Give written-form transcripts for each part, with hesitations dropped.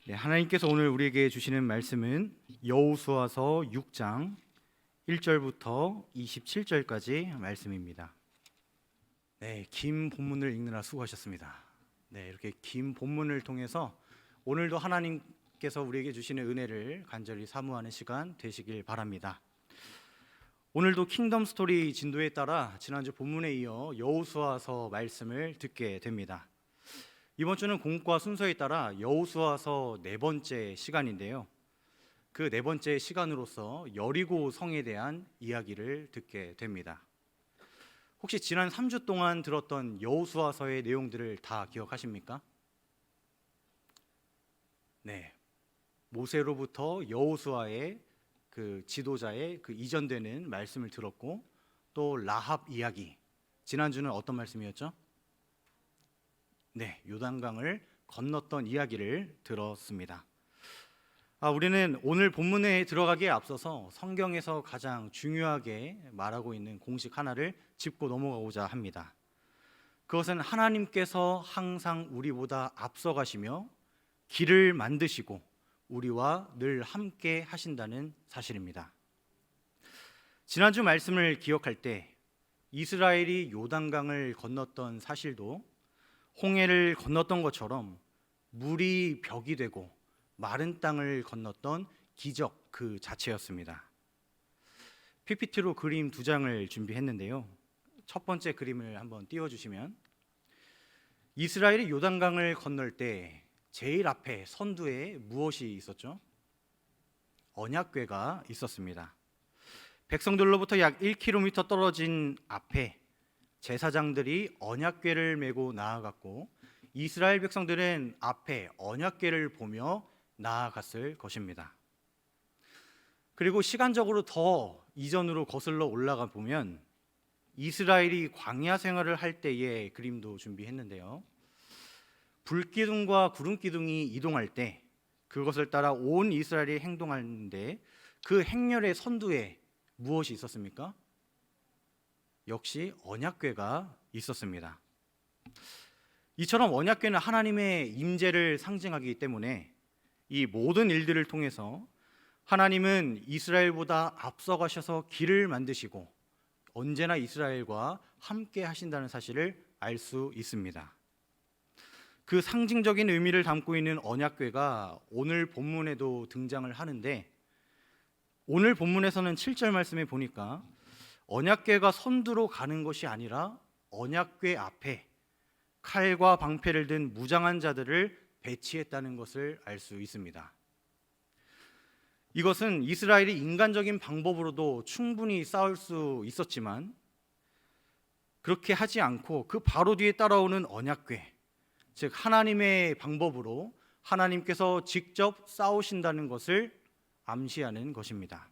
네, 하나님께서 오늘 우리에게 주시는 말씀은 여호수아서 6장 1절부터 27절까지 말씀입니다. 네, 긴 본문을 읽느라 수고하셨습니다. 네, 이렇게 긴 본문을 통해서 오늘도 하나님께서 우리에게 주시는 은혜를 간절히 사모하는 시간 되시길 바랍니다. 오늘도 킹덤 스토리 진도에 따라 지난주 본문에 이어 여호수아서 말씀을 듣게 됩니다. 이번 주는 공과 순서에 따라 여호수아서 네 번째 시간인데요. 그 네 번째 시간으로서 여리고 성에 대한 이야기를 듣게 됩니다. 혹시 지난 3주 동안 들었던 여호수아서의 내용들을 다 기억하십니까? 네, 모세로부터 여호수아의 그 지도자의 그 이전되는 말씀을 들었고, 또 라합 이야기, 지난주는 어떤 말씀이었죠? 네, 요단강을 건넜던 이야기를 들었습니다. 우리는 오늘 본문에 들어가기에 앞서서 성경에서 가장 중요하게 말하고 있는 공식 하나를 짚고 넘어가고자 합니다. 그것은 하나님께서 항상 우리보다 앞서가시며 길을 만드시고 우리와 늘 함께 하신다는 사실입니다. 지난주 말씀을 기억할 때 이스라엘이 요단강을 건넜던 사실도 홍해를 건넜던 것처럼 물이 벽이 되고 마른 땅을 건넜던 기적 그 자체였습니다. PPT로 그림 두 장을 준비했는데요. 첫 번째 그림을 한번 띄워주시면, 이스라엘이 요단강을 건널 때 제일 앞에 선두에 무엇이 있었죠? 언약궤가 있었습니다. 백성들로부터 약 1km 떨어진 앞에 제사장들이 언약궤를 메고 나아갔고, 이스라엘 백성들은 앞에 언약궤를 보며 나아갔을 것입니다. 그리고 시간적으로 더 이전으로 거슬러 올라가 보면 이스라엘이 광야 생활을 할 때의 그림도 준비했는데요. 불기둥과 구름기둥이 이동할 때 그것을 따라 온 이스라엘이 행동하는데, 그 행렬의 선두에 무엇이 있었습니까? 역시 언약궤가 있었습니다. 이처럼 언약궤는 하나님의 임재를 상징하기 때문에 이 모든 일들을 통해서 하나님은 이스라엘보다 앞서가셔서 길을 만드시고 언제나 이스라엘과 함께 하신다는 사실을 알 수 있습니다. 그 상징적인 의미를 담고 있는 언약궤가 오늘 본문에도 등장을 하는데, 오늘 본문에서는 7절 말씀에 보니까 언약궤가 선두로 가는 것이 아니라 언약궤 앞에 칼과 방패를 든 무장한 자들을 배치했다는 것을 알 수 있습니다. 이것은 이스라엘이 인간적인 방법으로도 충분히 싸울 수 있었지만 그렇게 하지 않고 그 바로 뒤에 따라오는 언약궤, 즉 하나님의 방법으로 하나님께서 직접 싸우신다는 것을 암시하는 것입니다.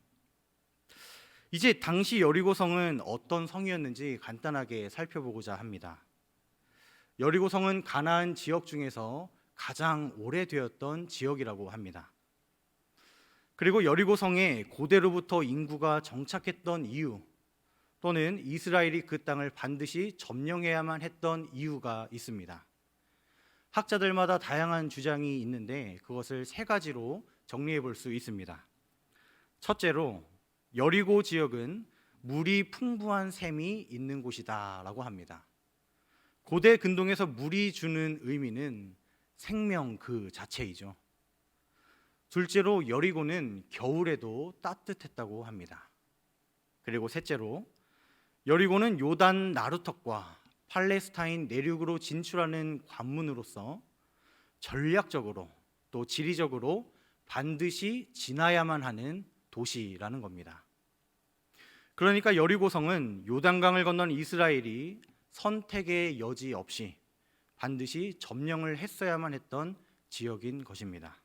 이제 당시 여리고성은 어떤 성이었는지 간단하게 살펴보고자 합니다. 여리고성은 가나안 지역 중에서 가장 오래되었던 지역이라고 합니다. 그리고 여리고성에 고대로부터 인구가 정착했던 이유, 또는 이스라엘이 그 땅을 반드시 점령해야만 했던 이유가 있습니다. 학자들마다 다양한 주장이 있는데 그것을 세 가지로 정리해 볼 수 있습니다. 첫째로, 여리고 지역은 물이 풍부한 샘이 있는 곳이다 라고 합니다. 고대 근동에서 물이 주는 의미는 생명 그 자체이죠. 둘째로, 여리고는 겨울에도 따뜻했다고 합니다. 그리고 셋째로, 여리고는 요단 나루턱과 팔레스타인 내륙으로 진출하는 관문으로서 전략적으로 또 지리적으로 반드시 지나야만 하는 도시라는 겁니다. 그러니까 여리고성은 요단강을 건넌 이스라엘이 선택의 여지 없이 반드시 점령을 했어야만 했던 지역인 것입니다.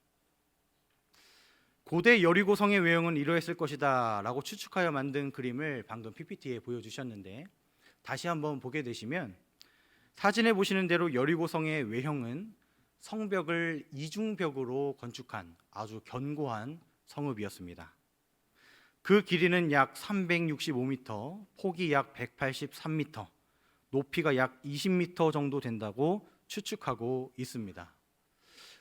고대 여리고성의 외형은 이러했을 것이다 라고 추측하여 만든 그림을 방금 PPT에 보여주셨는데, 다시 한번 보게 되시면 사진에 보시는 대로 여리고성의 외형은 성벽을 이중벽으로 건축한 아주 견고한 성읍이었습니다. 그 길이는 약 365m, 폭이 약 183m, 높이가 약 20m 정도 된다고 추측하고 있습니다.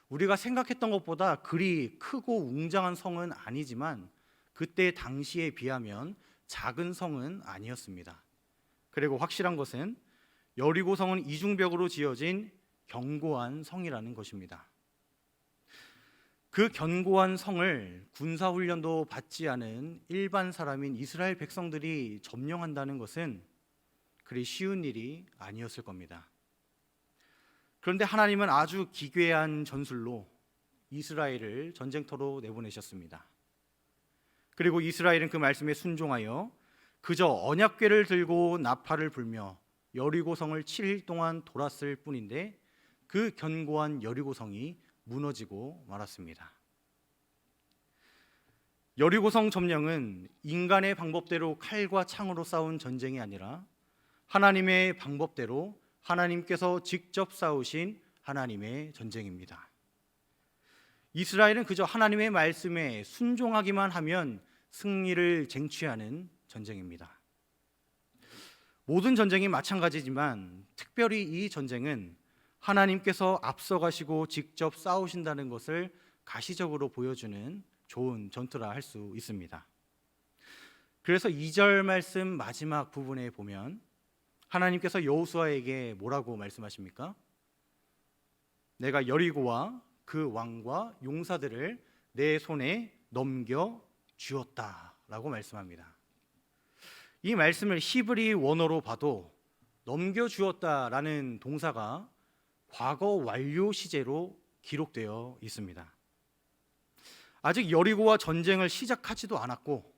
우리가 생각했던 것보다 그리 크고 웅장한 성은 아니지만 그때 당시에 비하면 작은 성은 아니었습니다. 그리고 확실한 것은 여리고성은 이중벽으로 지어진 견고한 성이라는 것입니다. 그 견고한 성을 군사훈련도 받지 않은 일반 사람인 이스라엘 백성들이 점령한다는 것은 그리 쉬운 일이 아니었을 겁니다. 그런데 하나님은 아주 기괴한 전술로 이스라엘을 전쟁터로 내보내셨습니다. 그리고 이스라엘은 그 말씀에 순종하여 그저 언약궤를 들고 나팔을 불며 여리고성을 7일 동안 돌았을 뿐인데 그 견고한 여리고성이 무너지고 말았습니다. 여리고성 점령은 인간의 방법대로 칼과 창으로 싸운 전쟁이 아니라 하나님의 방법대로 하나님께서 직접 싸우신 하나님의 전쟁입니다. 이스라엘은 그저 하나님의 말씀에 순종하기만 하면 승리를 쟁취하는 전쟁입니다. 모든 전쟁이 마찬가지지만 특별히 이 전쟁은 하나님께서 앞서가시고 직접 싸우신다는 것을 가시적으로 보여주는 좋은 전투라 할 수 있습니다. 그래서 2절 말씀 마지막 부분에 보면 하나님께서 여호수아에게 뭐라고 말씀하십니까? 내가 여리고와 그 왕과 용사들을 내 손에 넘겨 주었다라고 말씀합니다. 이 말씀을 히브리 원어로 봐도 넘겨 주었다라는 동사가 과거 완료 시제로 기록되어 있습니다. 아직 여리고와 전쟁을 시작하지도 않았고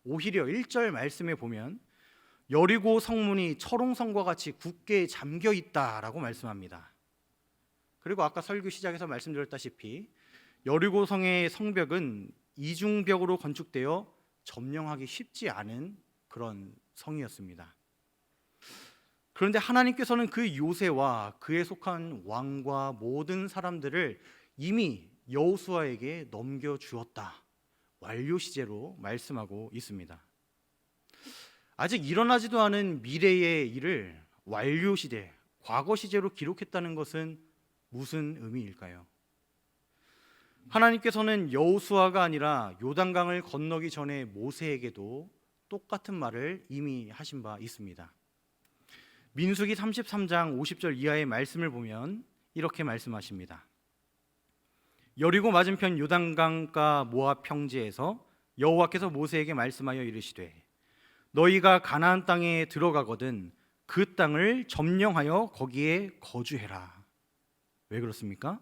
오히려 1절 말씀에 보면 여리고 성문이 철옹성과 같이 굳게 잠겨 있다라고 말씀합니다. 그리고 아까 설교 시작에서 말씀드렸다시피 여리고 성의 성벽은 이중벽으로 건축되어 점령하기 쉽지 않은 그런 성이었습니다. 그런데 하나님께서는 그 요새와 그에 속한 왕과 모든 사람들을 이미 여호수아에게 넘겨주었다. 완료 시제로 말씀하고 있습니다. 아직 일어나지도 않은 미래의 일을 완료 시제, 과거 시제로 기록했다는 것은 무슨 의미일까요? 하나님께서는 여호수아가 아니라 요단강을 건너기 전에 모세에게도 똑같은 말을 이미 하신 바 있습니다. 민수기 33장 50절 이하의 말씀을 보면 이렇게 말씀하십니다. 여리고 맞은편 요단강가 모압 평지에서 여호와께서 모세에게 말씀하여 이르시되 너희가 가나안 땅에 들어가거든 그 땅을 점령하여 거기에 거주해라. 왜 그렇습니까?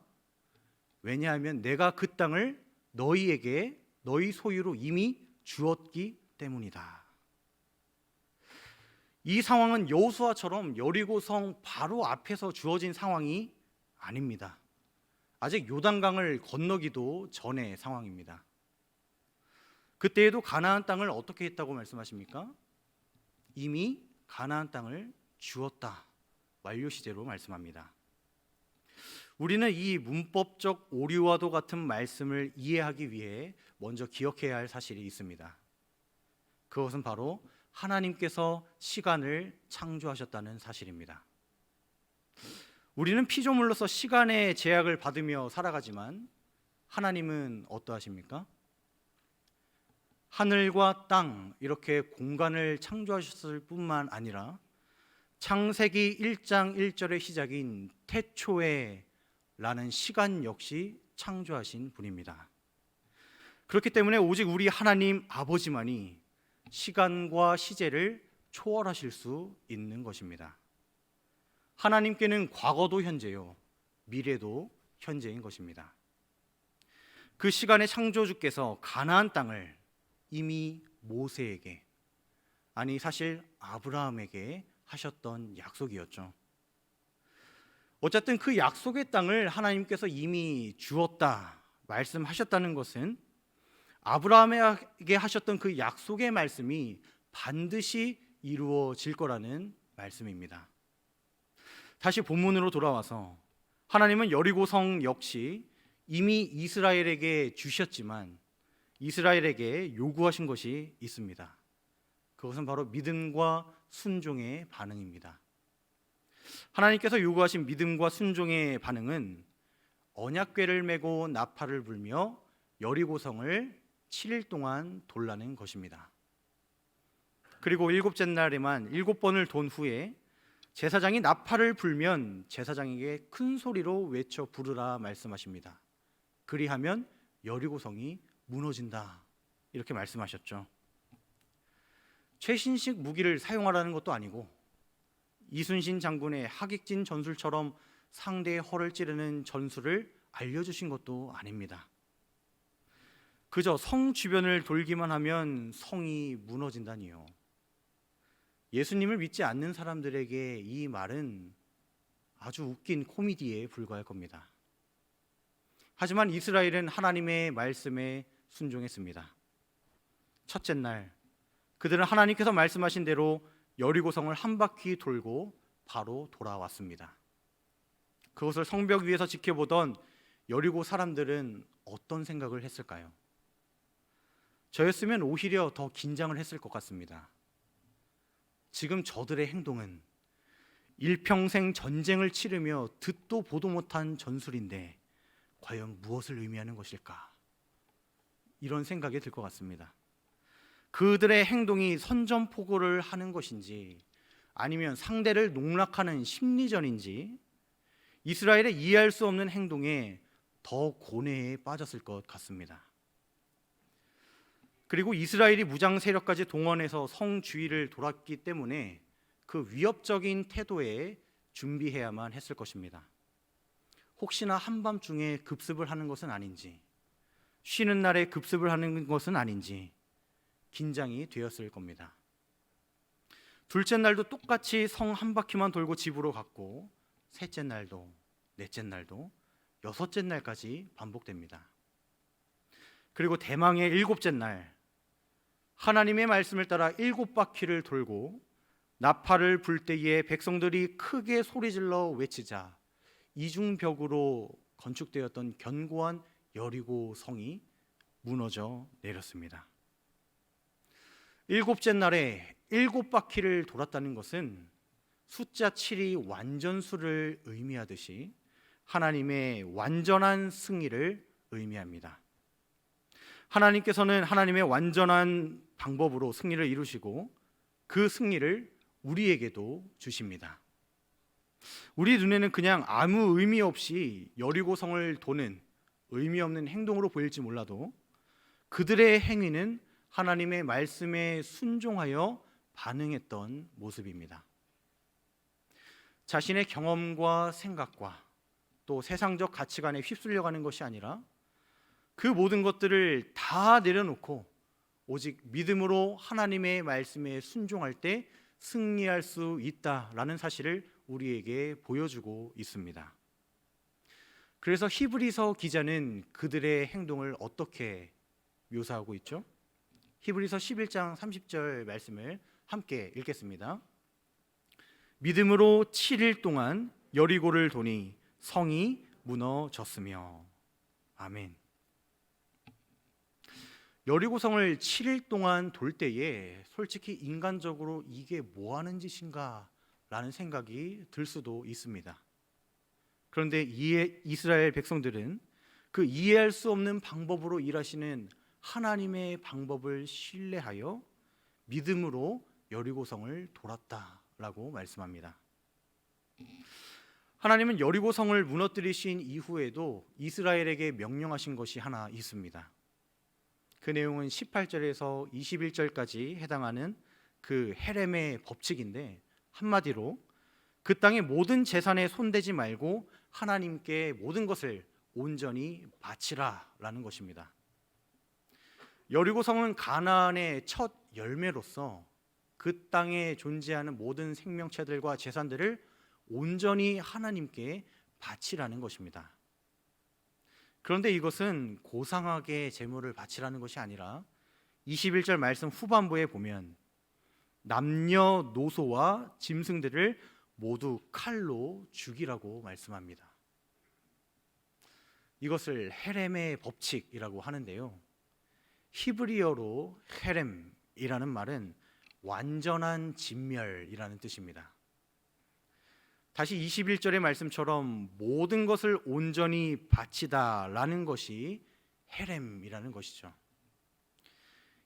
왜냐하면 내가 그 땅을 너희에게 너희 소유로 이미 주었기 때문이다. 이 상황은 여호수아처럼 여리고성 바로 앞에서 주어진 상황이 아닙니다. 아직 요단강을 건너기도 전의 상황입니다. 그때에도 가나안 땅을 어떻게 했다고 말씀하십니까? 이미 가나안 땅을 주었다. 완료 시제로 말씀합니다. 우리는 이 문법적 오류와도 같은 말씀을 이해하기 위해 먼저 기억해야 할 사실이 있습니다. 그것은 바로 하나님께서 시간을 창조하셨다는 사실입니다. 우리는 피조물로서 시간의 제약을 받으며 살아가지만 하나님은 어떠하십니까? 하늘과 땅 이렇게 공간을 창조하셨을 뿐만 아니라 창세기 1장 1절의 시작인 태초에 라는 시간 역시 창조하신 분입니다. 그렇기 때문에 오직 우리 하나님 아버지만이 시간과 시제를 초월하실 수 있는 것입니다. 하나님께는 과거도 현재요, 미래도 현재인 것입니다. 그 시간의 창조주께서 가나안 땅을 이미 모세에게, 아니 사실 아브라함에게 하셨던 약속이었죠. 어쨌든 그 약속의 땅을 하나님께서 이미 주었다 말씀하셨다는 것은 아브라함에게 하셨던 그 약속의 말씀이 반드시 이루어질 거라는 말씀입니다. 다시 본문으로 돌아와서 하나님은 여리고성 역시 이미 이스라엘에게 주셨지만 이스라엘에게 요구하신 것이 있습니다. 그것은 바로 믿음과 순종의 반응입니다. 하나님께서 요구하신 믿음과 순종의 반응은 언약궤를 메고 나팔을 불며 여리고성을 7일 동안 돌라는 것입니다. 그리고 일곱째 날에만 7번을 돈 후에 제사장이 나팔을 불면 제사장에게 큰 소리로 외쳐 부르라 말씀하십니다. 그리하면 여리고성이 무너진다, 이렇게 말씀하셨죠. 최신식 무기를 사용하라는 것도 아니고 이순신 장군의 하객진 전술처럼 상대의 허를 찌르는 전술을 알려주신 것도 아닙니다. 그저 성 주변을 돌기만 하면 성이 무너진다니요. 예수님을 믿지 않는 사람들에게 이 말은 아주 웃긴 코미디에 불과할 겁니다. 하지만 이스라엘은 하나님의 말씀에 순종했습니다. 첫째 날, 그들은 하나님께서 말씀하신 대로 여리고성을 한 바퀴 돌고 바로 돌아왔습니다. 그것을 성벽 위에서 지켜보던 여리고 사람들은 어떤 생각을 했을까요? 저였으면 오히려 더 긴장을 했을 것 같습니다. 지금 저들의 행동은 일평생 전쟁을 치르며 듣도 보도 못한 전술인데 과연 무엇을 의미하는 것일까? 이런 생각이 들 것 같습니다. 그들의 행동이 선전포고를 하는 것인지 아니면 상대를 농락하는 심리전인지 이스라엘의 이해할 수 없는 행동에 더 고뇌에 빠졌을 것 같습니다. 그리고 이스라엘이 무장 세력까지 동원해서 성 주위를 돌았기 때문에 그 위협적인 태도에 준비해야만 했을 것입니다. 혹시나 한밤중에 급습을 하는 것은 아닌지, 쉬는 날에 급습을 하는 것은 아닌지 긴장이 되었을 겁니다. 둘째 날도 똑같이 성 한 바퀴만 돌고 집으로 갔고, 셋째 날도, 넷째 날도, 여섯째 날까지 반복됩니다. 그리고 대망의 일곱째 날, 하나님의 말씀을 따라 7바퀴를 돌고 나팔을 불 때에 백성들이 크게 소리질러 외치자 이중벽으로 건축되었던 견고한 여리고 성이 무너져 내렸습니다. 일곱째 날에 7바퀴를 돌았다는 것은 숫자 7이 완전수를 의미하듯이 하나님의 완전한 승리를 의미합니다. 하나님께서는 하나님의 완전한 방법으로 승리를 이루시고 그 승리를 우리에게도 주십니다. 우리 눈에는 그냥 아무 의미 없이 여리고성을 도는 의미 없는 행동으로 보일지 몰라도 그들의 행위는 하나님의 말씀에 순종하여 반응했던 모습입니다. 자신의 경험과 생각과 또 세상적 가치관에 휩쓸려가는 것이 아니라 그 모든 것들을 다 내려놓고 오직 믿음으로 하나님의 말씀에 순종할 때 승리할 수 있다라는 사실을 우리에게 보여주고 있습니다. 그래서 히브리서 기자는 그들의 행동을 어떻게 묘사하고 있죠? 히브리서 11장 30절 말씀을 함께 읽겠습니다. 믿음으로 7일 동안 여리고를 도니 성이 무너졌으며. 아멘. 여리고성을 7일 동안 돌 때에 솔직히 인간적으로 이게 뭐 하는 짓인가 라는 생각이 들 수도 있습니다. 그런데 이스라엘 백성들은 그 이해할 수 없는 방법으로 일하시는 하나님의 방법을 신뢰하여 믿음으로 여리고성을 돌았다라고 말씀합니다. 하나님은 여리고성을 무너뜨리신 이후에도 이스라엘에게 명령하신 것이 하나 있습니다. 그 내용은 18절에서 21절까지 해당하는 그 헤렘의 법칙인데, 한마디로 그 땅의 모든 재산에 손대지 말고 하나님께 모든 것을 온전히 바치라 라는 것입니다. 여리고성은 가나안의 첫 열매로서 그 땅에 존재하는 모든 생명체들과 재산들을 온전히 하나님께 바치라는 것입니다. 그런데 이것은 고상하게 제물을 바치라는 것이 아니라 21절 말씀 후반부에 보면 남녀노소와 짐승들을 모두 칼로 죽이라고 말씀합니다. 이것을 헤렘의 법칙이라고 하는데요, 히브리어로 헤렘이라는 말은 완전한 진멸이라는 뜻입니다. 다시 21절의 말씀처럼 모든 것을 온전히 바치다라는 것이 헤렘이라는 것이죠.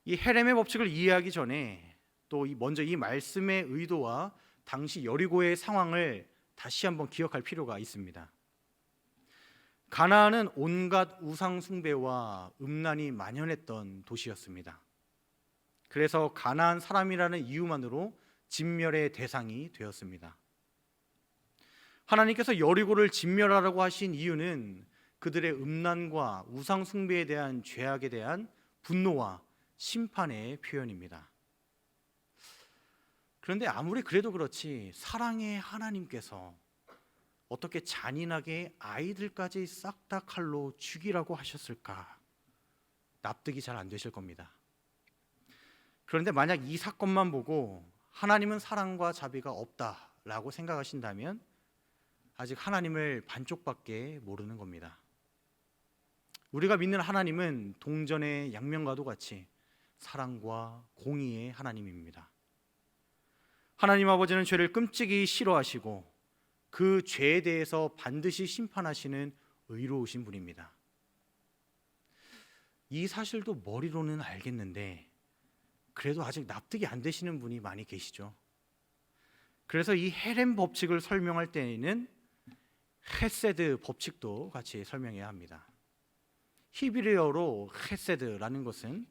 이 헤렘의 법칙을 이해하기 전에 또 먼저 이 말씀의 의도와 당시 여리고의 상황을 다시 한번 기억할 필요가 있습니다. 가나안은 온갖 우상 숭배와 음란이 만연했던 도시였습니다. 그래서 가나안 사람이라는 이유만으로 진멸의 대상이 되었습니다. 하나님께서 여리고를 진멸하라고 하신 이유는 그들의 음란과 우상 숭배에 대한 죄악에 대한 분노와 심판의 표현입니다. 그런데 아무리 그래도 그렇지 사랑의 하나님께서 어떻게 잔인하게 아이들까지 싹 다 칼로 죽이라고 하셨을까? 납득이 잘 안 되실 겁니다. 그런데 만약 이 사건만 보고 하나님은 사랑과 자비가 없다라고 생각하신다면 아직 하나님을 반쪽밖에 모르는 겁니다. 우리가 믿는 하나님은 동전의 양면과도 같이 사랑과 공의의 하나님입니다. 하나님 아버지는 죄를 끔찍이 싫어하시고 그 죄에 대해서 반드시 심판하시는 의로우신 분입니다. 이 사실도 머리로는 알겠는데 그래도 아직 납득이 안 되시는 분이 많이 계시죠. 그래서 이 헤렘 법칙을 설명할 때에는 헤세드 법칙도 같이 설명해야 합니다. 히브리어로 헤세드라는 것은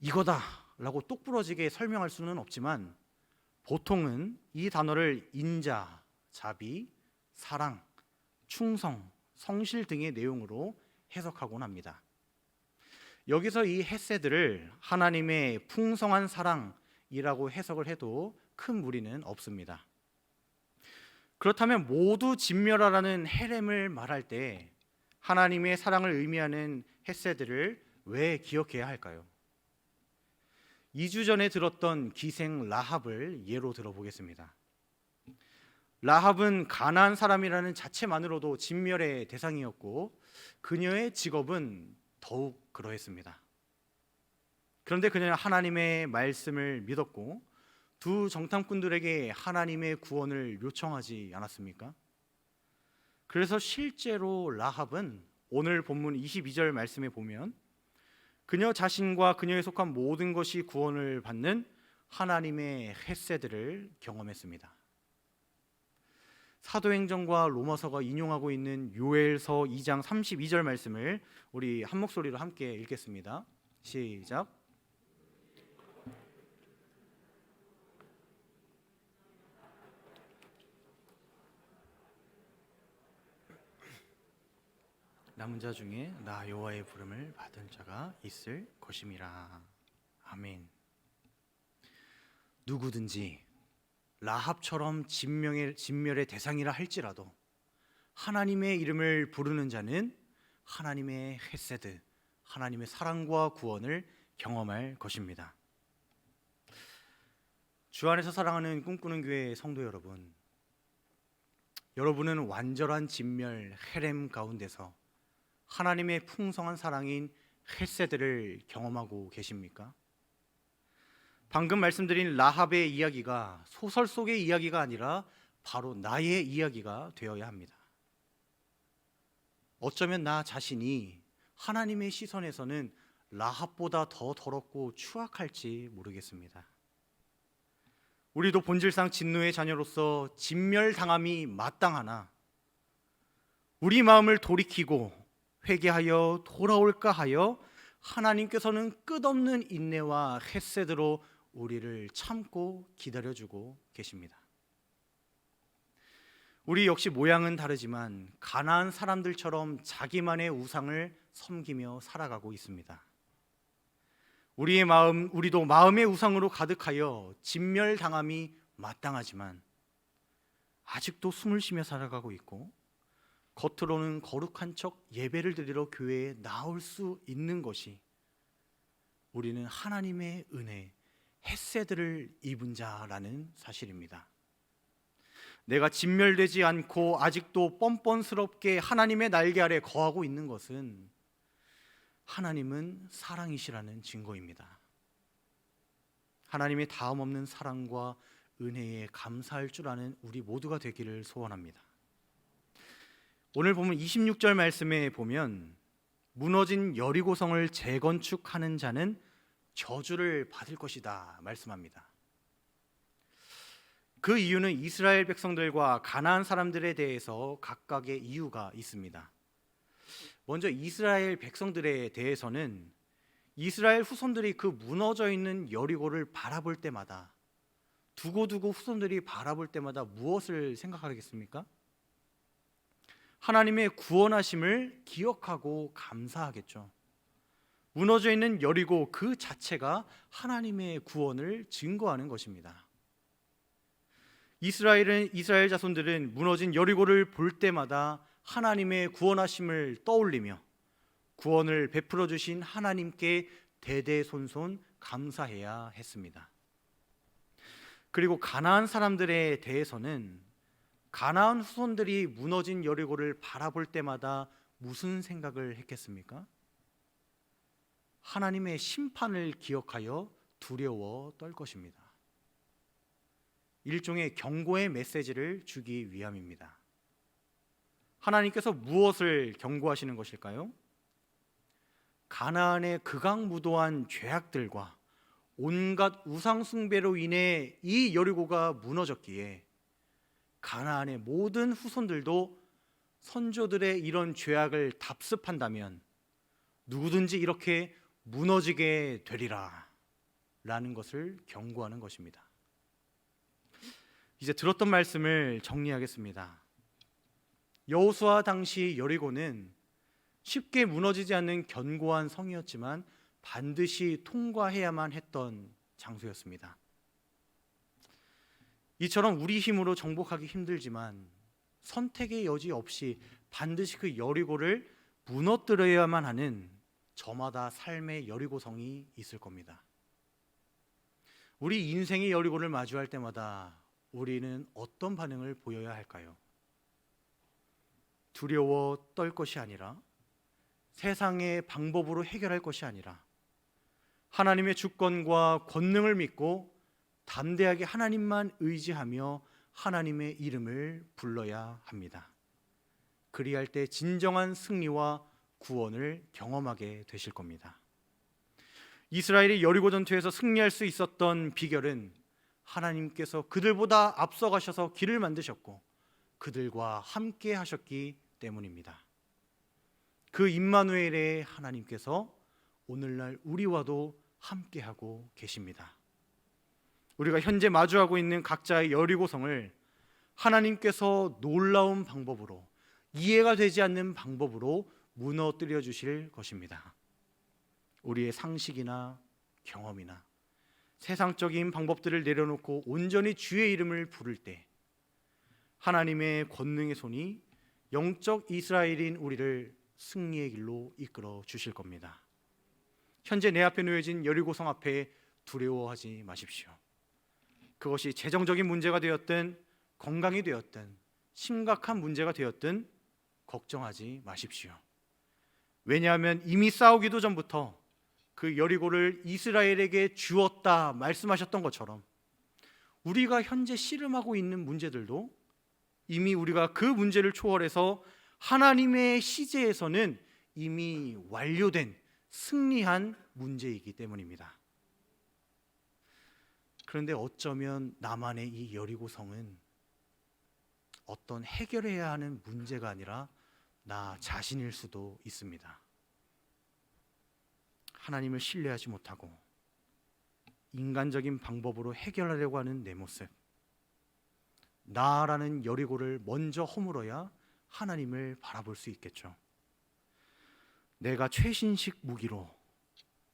이거다라고 똑부러지게 설명할 수는 없지만 보통은 이 단어를 인자, 자비, 사랑, 충성, 성실 등의 내용으로 해석하곤 합니다. 여기서 이 헤세드를 하나님의 풍성한 사랑이라고 해석을 해도 큰 무리는 없습니다. 그렇다면 모두 진멸하라는 헤렘을 말할 때 하나님의 사랑을 의미하는 헤세드를 왜 기억해야 할까요? 2주 전에 들었던 기생 라합을 예로 들어보겠습니다. 라합은 가나안 사람이라는 자체만으로도 진멸의 대상이었고 그녀의 직업은 더욱 그러했습니다. 그런데 그녀는 하나님의 말씀을 믿었고 두 정탐꾼들에게 하나님의 구원을 요청하지 않았습니까? 그래서 실제로 라합은 오늘 본문 22절 말씀에 보면 그녀 자신과 그녀에 속한 모든 것이 구원을 받는 하나님의 헤세드를 경험했습니다. 사도행전과 로마서가 인용하고 있는 요엘서 2장 32절 말씀을 우리 한 목소리로 함께 읽겠습니다. 시작. 남은 자 중에 나 여호와의 부름을 받은 자가 있을 것임이라. 아멘. 누구든지 라합처럼 진멸의 대상이라 할지라도 하나님의 이름을 부르는 자는 하나님의 헤세드, 하나님의 사랑과 구원을 경험할 것입니다. 주 안에서 사랑하는 꿈꾸는 교회 성도 여러분, 여러분은 완전한 진멸 헤렘 가운데서 하나님의 풍성한 사랑인 헤세드를 경험하고 계십니까? 방금 말씀드린 라합의 이야기가 소설 속의 이야기가 아니라 바로 나의 이야기가 되어야 합니다. 어쩌면 나 자신이 하나님의 시선에서는 라합보다 더 더럽고 추악할지 모르겠습니다. 우리도 본질상 진노의 자녀로서 진멸당함이 마땅하나 우리 마음을 돌이키고 회개하여 돌아올까 하여 하나님께서는 끝없는 인내와 헤세드로 우리를 참고 기다려주고 계십니다. 우리 역시 모양은 다르지만 가나안 사람들처럼 자기만의 우상을 섬기며 살아가고 있습니다. 우리도 마음의 우상으로 가득하여 진멸당함이 마땅하지만 아직도 숨을 쉬며 살아가고 있고 겉으로는 거룩한 척 예배를 드리러 교회에 나올 수 있는 것이 우리는 하나님의 은혜, 헤세드를 입은 자라는 사실입니다. 내가 진멸되지 않고 아직도 뻔뻔스럽게 하나님의 날개 아래 거하고 있는 것은 하나님은 사랑이시라는 증거입니다. 하나님의 다음없는 사랑과 은혜에 감사할 줄 아는 우리 모두가 되기를 소원합니다. 오늘 보면 26절 말씀에 보면 무너진 여리고성을 재건축하는 자는 저주를 받을 것이다 말씀합니다. 그 이유는 이스라엘 백성들과 가나안 사람들에 대해서 각각의 이유가 있습니다. 먼저 이스라엘 백성들에 대해서는 이스라엘 후손들이 그 무너져 있는 여리고를 바라볼 때마다 두고두고 후손들이 바라볼 때마다 무엇을 생각하겠습니까? 하나님의 구원하심을 기억하고 감사하겠죠. 무너져 있는 여리고 그 자체가 하나님의 구원을 증거하는 것입니다. 이스라엘 자손들은 무너진 여리고를 볼 때마다 하나님의 구원하심을 떠올리며 구원을 베풀어 주신 하나님께 대대손손 감사해야 했습니다. 그리고 가나안 사람들에 대해서는 가나안 후손들이 무너진 여리고를 바라볼 때마다 무슨 생각을 했겠습니까? 하나님의 심판을 기억하여 두려워 떨 것입니다. 일종의 경고의 메시지를 주기 위함입니다. 하나님께서 무엇을 경고하시는 것일까요? 가나안의 극악무도한 죄악들과 온갖 우상 숭배로 인해 이 여리고가 무너졌기에 가나안의 모든 후손들도 선조들의 이런 죄악을 답습한다면 누구든지 이렇게 무너지게 되리라 라는 것을 경고하는 것입니다. 이제 들었던 말씀을 정리하겠습니다. 여호수아 당시 여리고는 쉽게 무너지지 않는 견고한 성이었지만 반드시 통과해야만 했던 장소였습니다. 이처럼 우리 힘으로 정복하기 힘들지만 선택의 여지 없이 반드시 그 여리고를 무너뜨려야만 하는 저마다 삶의 여리고성이 있을 겁니다. 우리 인생의 여리고를 마주할 때마다 우리는 어떤 반응을 보여야 할까요? 두려워 떨 것이 아니라 세상의 방법으로 해결할 것이 아니라 하나님의 주권과 권능을 믿고 담대하게 하나님만 의지하며 하나님의 이름을 불러야 합니다. 그리할 때 진정한 승리와 구원을 경험하게 되실 겁니다. 이스라엘이 여리고 전투에서 승리할 수 있었던 비결은 하나님께서 그들보다 앞서가셔서 길을 만드셨고 그들과 함께 하셨기 때문입니다. 그 임마누엘의 하나님께서 오늘날 우리와도 함께하고 계십니다. 우리가 현재 마주하고 있는 각자의 여리고성을 하나님께서 놀라운 방법으로, 이해가 되지 않는 방법으로 무너뜨려 주실 것입니다. 우리의 상식이나 경험이나 세상적인 방법들을 내려놓고 온전히 주의 이름을 부를 때 하나님의 권능의 손이 영적 이스라엘인 우리를 승리의 길로 이끌어 주실 겁니다. 현재 내 앞에 놓여진 여리고성 앞에 두려워하지 마십시오. 그것이 재정적인 문제가 되었든 건강이 되었든 심각한 문제가 되었든 걱정하지 마십시오. 왜냐하면 이미 싸우기도 전부터 그 여리고를 이스라엘에게 주었다 말씀하셨던 것처럼 우리가 현재 씨름하고 있는 문제들도 이미 우리가 그 문제를 초월해서 하나님의 시제에서는 이미 완료된 승리한 문제이기 때문입니다. 그런데 어쩌면 나만의 이 여리고성은 어떤 해결해야 하는 문제가 아니라 나 자신일 수도 있습니다. 하나님을 신뢰하지 못하고 인간적인 방법으로 해결하려고 하는 내 모습, 나라는 여리고를 먼저 허물어야 하나님을 바라볼 수 있겠죠. 내가 최신식 무기로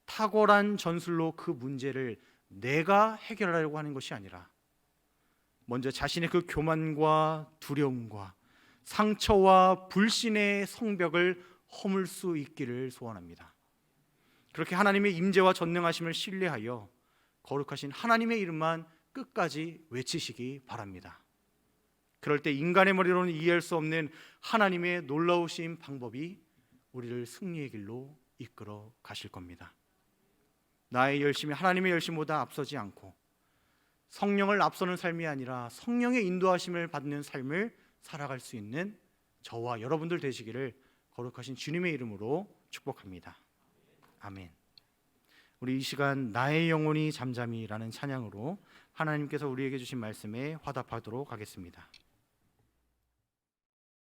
탁월한 전술로 그 문제를 내가 해결하려고 하는 것이 아니라 먼저 자신의 그 교만과 두려움과 상처와 불신의 성벽을 허물 수 있기를 소원합니다. 그렇게 하나님의 임재와 전능하심을 신뢰하여 거룩하신 하나님의 이름만 끝까지 외치시기 바랍니다. 그럴 때 인간의 머리로는 이해할 수 없는 하나님의 놀라우신 방법이 우리를 승리의 길로 이끌어 가실 겁니다. 나의 열심이 하나님의 열심보다 앞서지 않고 성령을 앞서는 삶이 아니라 성령의 인도하심을 받는 삶을 살아갈 수 있는 저와 여러분들 되시기를 거룩하신 주님의 이름으로 축복합니다. 아멘. 우리 이 시간 나의 영혼이 잠잠히라는 찬양으로 하나님께서 우리에게 주신 말씀에 화답하도록 하겠습니다.